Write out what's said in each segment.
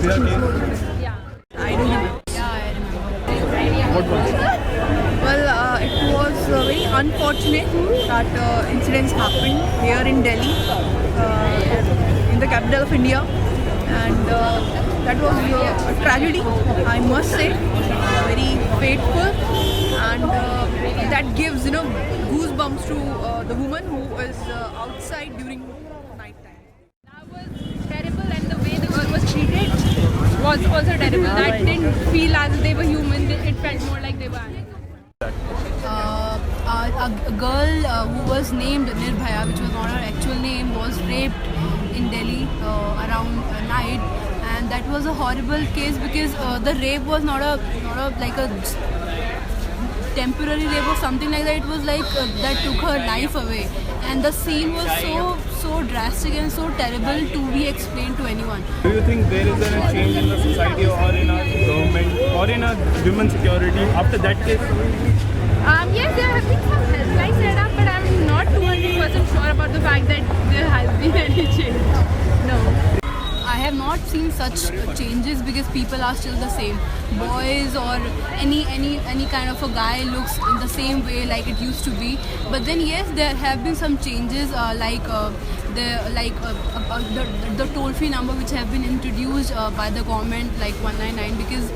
Nirbhaya case? Yeah. I remember. Yeah, I remember. What was it? Well, it was very unfortunate that incidents happened here in Delhi, in the capital of India, and that was a tragedy, I must say, very fateful, and that gives goosebumps to the woman who is outside during night time. That was terrible, and the way the girl was treated was also terrible. That didn't feel as if they were human. It felt more like they were animals. A girl who was named Nirbhaya, which was not her actual name, was raped in Delhi around night, and that was a horrible case because the rape was not a like a temporary rape or something like that. It was like that took her life away, and the scene was so drastic and so terrible to be explained to anyone. Do you think there is a change in the society or in our government or in our women's security after that case? Yes, there have been some helplines set up, but I'm not 200% sure about the fact that there has been any change. No. I have not seen such changes because people are still the same. Boys or any kind of a guy looks in the same way like it used to be. But then yes, there have been some changes the toll-free number which have been introduced by the government, like 199, because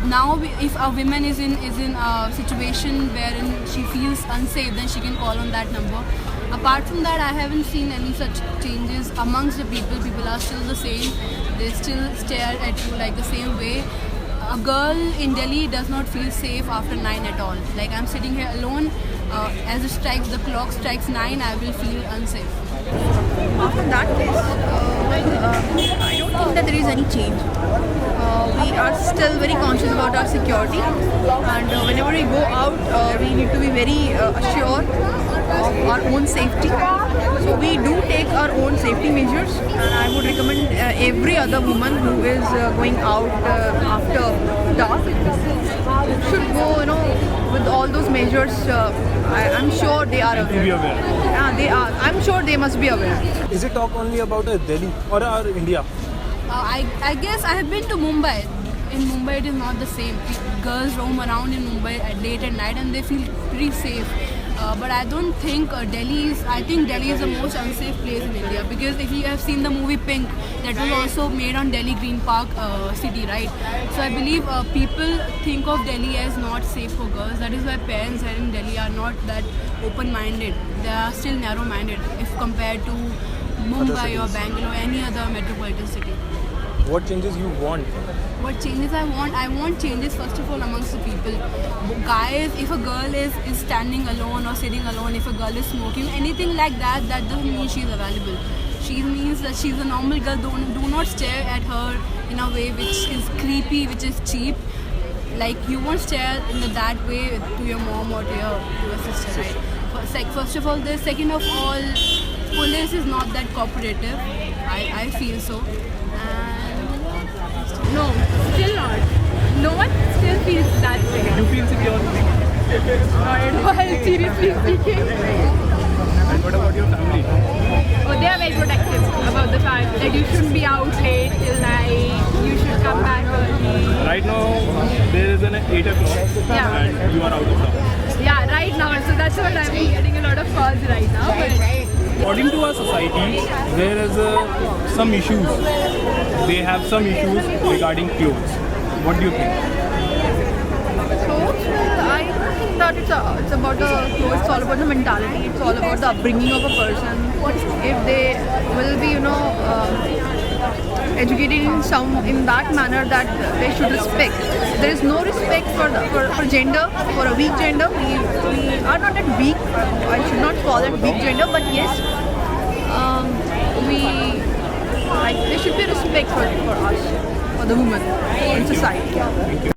now if a woman is in a situation wherein she feels unsafe, then she can call on that number. Apart from that, I haven't seen any such changes amongst the people. People are still the same. They still stare at you like the same way. A girl in Delhi does not feel safe after 9 at all. Like I'm sitting here alone, as the clock strikes 9, I will feel unsafe. After that case, I don't think that there is any change. We are still very conscious about our security, and whenever we go out, we need to be very assured of our own safety. So we do take our own safety measures, and I would recommend every other woman who is going out after dark should go, with all those measures. I'm sure they are aware. Be aware. Yeah, they are. I'm sure they must be aware. Is it talk only about Delhi or India? I guess I have been to Mumbai. In Mumbai, it is not the same. Girls roam around in Mumbai at late at night and they feel pretty safe. But I don't think Delhi is. I think Delhi is the most unsafe place in India, because if you have seen the movie Pink, that was also made on Delhi Green Park city, right? So I believe people think of Delhi as not safe for girls. That is why parents here in Delhi are not that open-minded. They are still narrow-minded if compared to Mumbai or Bangalore or any other metropolitan city. What changes you want? What changes I want? I want changes first of all amongst the people. Guys, if a girl is standing alone or sitting alone, if a girl is smoking, anything like that, that doesn't mean she's available. She means that she's a normal girl. Do not stare at her in a way which is creepy, which is cheap. Like you won't stare in that way to your mom or to your sister, right? First of all this. Second of all, police is not that cooperative. I feel so. No, still not. No one still feels that way. You feel secure? Not at all, seriously speaking. And what about your family? Oh, they are very protective about the fact that you shouldn't be out late till night. You should come back early. Right now, there is an 8 o'clock Yeah. and you are out of town. Yeah, right now. So that's what I'm getting a lot of calls right now. But According to our society, there is some issues. They have some issues regarding clothes. What do you think? Clothes, I don't think that it's about the clothes. It's all about the mentality. It's all about the upbringing of a person. If they will be, educated in that manner that they should respect. There is no respect for gender, for a weak gender. We are not that weak. I should not call it weak gender, but yes, there should be respect for us, for the woman in society.